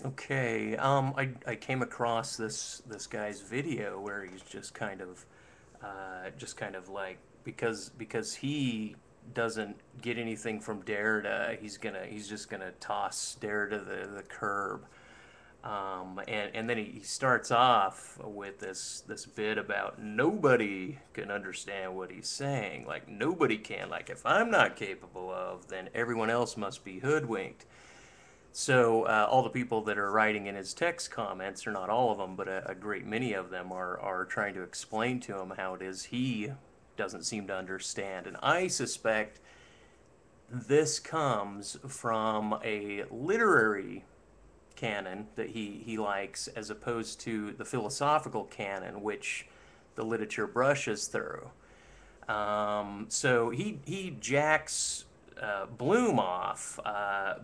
Okay, I came across this guy's video where he's just kind of like because he doesn't get anything from Derrida, he's just gonna toss Derrida the curb. And then he starts off with this bit about nobody can understand what he's saying. Like nobody can. Like if I'm not capable of, then everyone else must be hoodwinked. So all the people that are writing in his text comments, or not all of them, but a great many of them are trying to explain to him how it is he doesn't seem to understand. And I suspect this comes from a literary canon that he likes as opposed to the philosophical canon, which the literature brushes through. So he jacks Bloom off,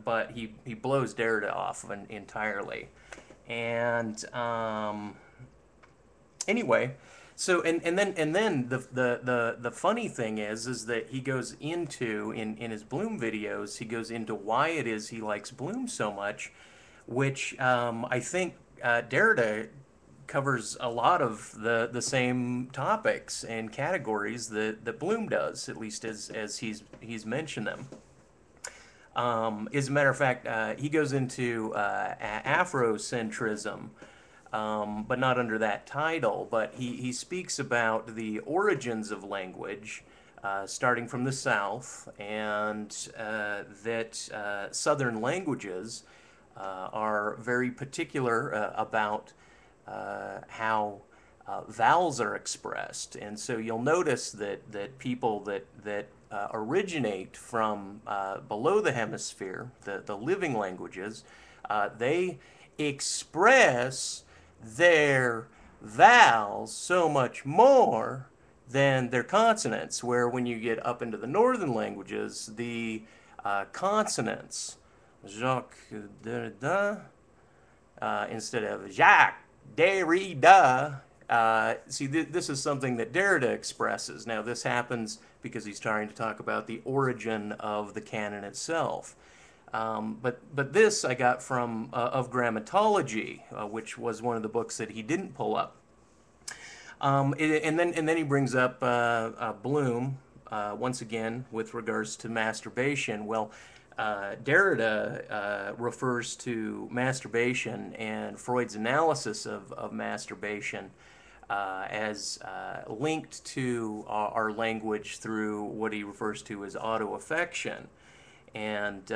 but he blows Derrida off entirely. And anyway, so and then the funny thing is that he goes into in his Bloom videos, he goes into why it is he likes Bloom so much, which I think Derrida covers a lot of the same topics and categories that Bloom does, at least as he's mentioned them. As a matter of fact, he goes into Afrocentrism, but not under that title. But he speaks about the origins of language, starting from the South, and that Southern languages are very particular about how vowels are expressed. And so you'll notice that people that originate from below the hemisphere, the living languages, they express their vowels so much more than their consonants, where when you get up into the northern languages, the consonants, Jacques Derrida, instead of Jacques Derrida. See, this is something that Derrida expresses. Now, this happens because he's trying to talk about the origin of the canon itself. But this I got from of Grammatology, which was one of the books that he didn't pull up. And then he brings up Bloom once again with regards to masturbation. Well, Derrida refers to masturbation and Freud's analysis of masturbation as linked to our language through what he refers to as autoaffection. And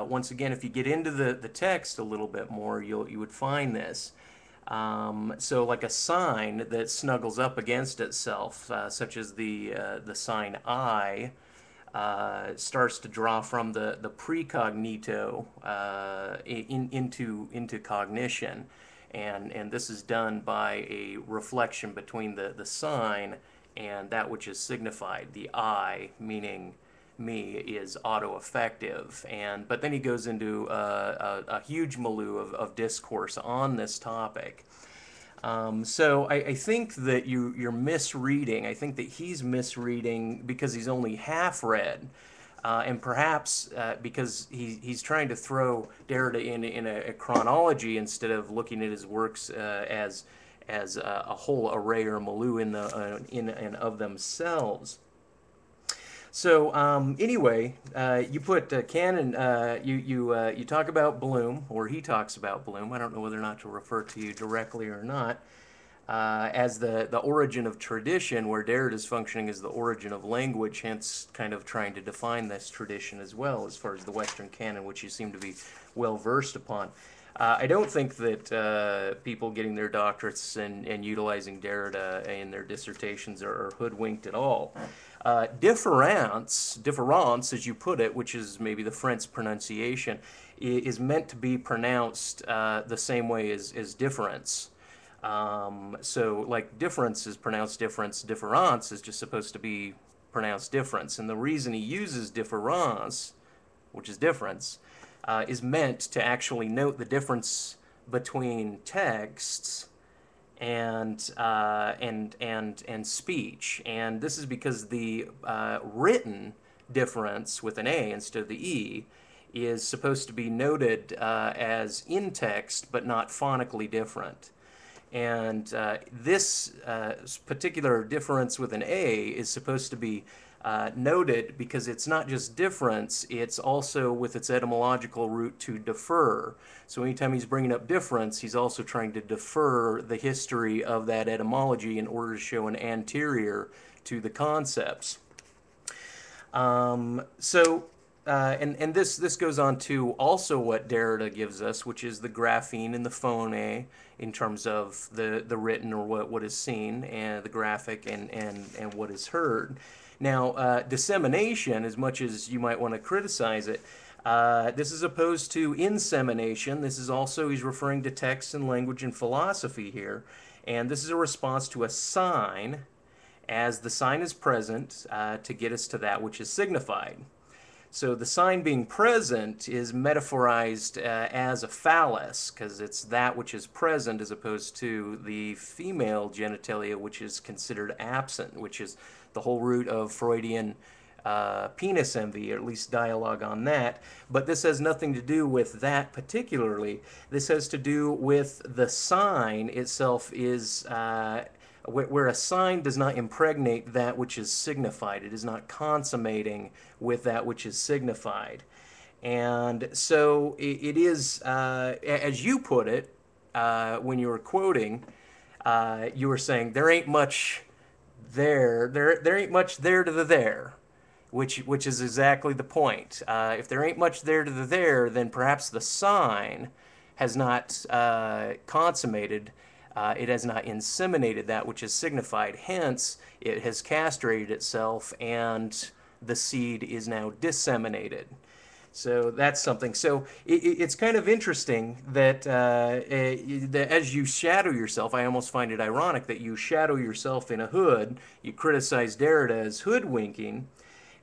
once again, if you get into the text a little bit more, you would find this. So, like a sign that snuggles up against itself, such as the sign I, starts to draw from the precognito into cognition, and this is done by a reflection between the sign and that which is signified. The I, meaning me, is auto-effective, and but then he goes into a huge milieu of discourse on this topic. So I think that you're misreading. I think that he's misreading because he's only half read, and perhaps because he's trying to throw Derrida in a chronology instead of looking at his works as a whole array or milieu in and of themselves. So anyway, you put canon. You talk about Bloom, or he talks about Bloom. I don't know whether or not to refer to you directly or not, as the origin of tradition, where Derrida's functioning as the origin of language. Hence, kind of trying to define this tradition as well, as far as the Western canon, which you seem to be well versed upon. I don't think that people getting their doctorates and utilizing Derrida in their dissertations are hoodwinked at all. Difference, as you put it, which is maybe the French pronunciation, is meant to be pronounced the same way as difference. So, like difference is pronounced difference, difference is just supposed to be pronounced difference. And the reason he uses difference, which is difference, is meant to actually note the difference between texts and speech. And this is because the written difference with an A instead of the E is supposed to be noted as in text, but not phonically different. And this particular difference with an A is supposed to be noted because it's not just difference, it's also with its etymological root to defer. So anytime he's bringing up difference, he's also trying to defer the history of that etymology in order to show an anterior to the concepts. And this goes on to also what Derrida gives us, which is the grapheme and the phone in terms of the written or what is seen, and the graphic and what is heard. Now, dissemination, as much as you might want to criticize it, this is opposed to insemination. This is also, he's referring to text and language and philosophy here. And this is a response to a sign, as the sign is present to get us to that which is signified. So the sign being present is metaphorized as a phallus, because it's that which is present as opposed to the female genitalia, which is considered absent, which is the whole root of Freudian penis envy, or at least dialogue on that. But this has nothing to do with that particularly. This has to do with the sign itself is where a sign does not impregnate that which is signified. It is not consummating with that which is signified. And so it is, as you put it, when you were quoting, you were saying, there ain't much there, there ain't much there to the there, which is exactly the point. If there ain't much there to the there, then perhaps the sign has not consummated. It has not inseminated that which is signified. Hence, it has castrated itself, and the seed is now disseminated. So that's something. So it's kind of interesting that, as you shadow yourself, I almost find it ironic that you shadow yourself in a hood. You criticize Derrida as hoodwinking,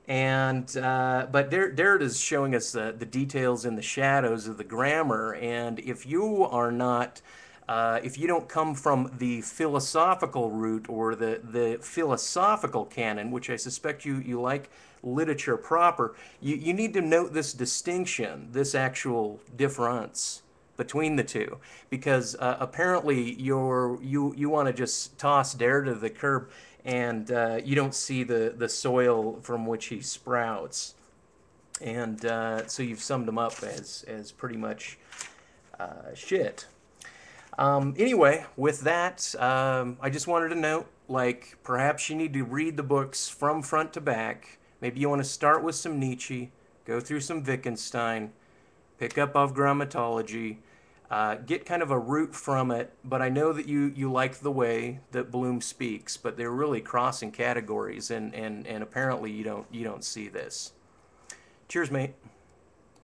and but Derrida is showing us the details in the shadows of the grammar. And if you are not if you don't come from the philosophical root or the philosophical canon, which I suspect you like literature proper, you need to note this distinction, this actual difference between the two, because apparently you want to just toss Derrida to the curb, and you don't see the soil from which he sprouts. And so you've summed him up as pretty much shit. Anyway, with that, I just wanted to note, like, perhaps you need to read the books from front to back. Maybe you want to start with some Nietzsche, go through some Wittgenstein, pick up of grammatology, get kind of a root from it. But I know that you like the way that Bloom speaks, but they're really crossing categories, and apparently you don't see this. Cheers, mate.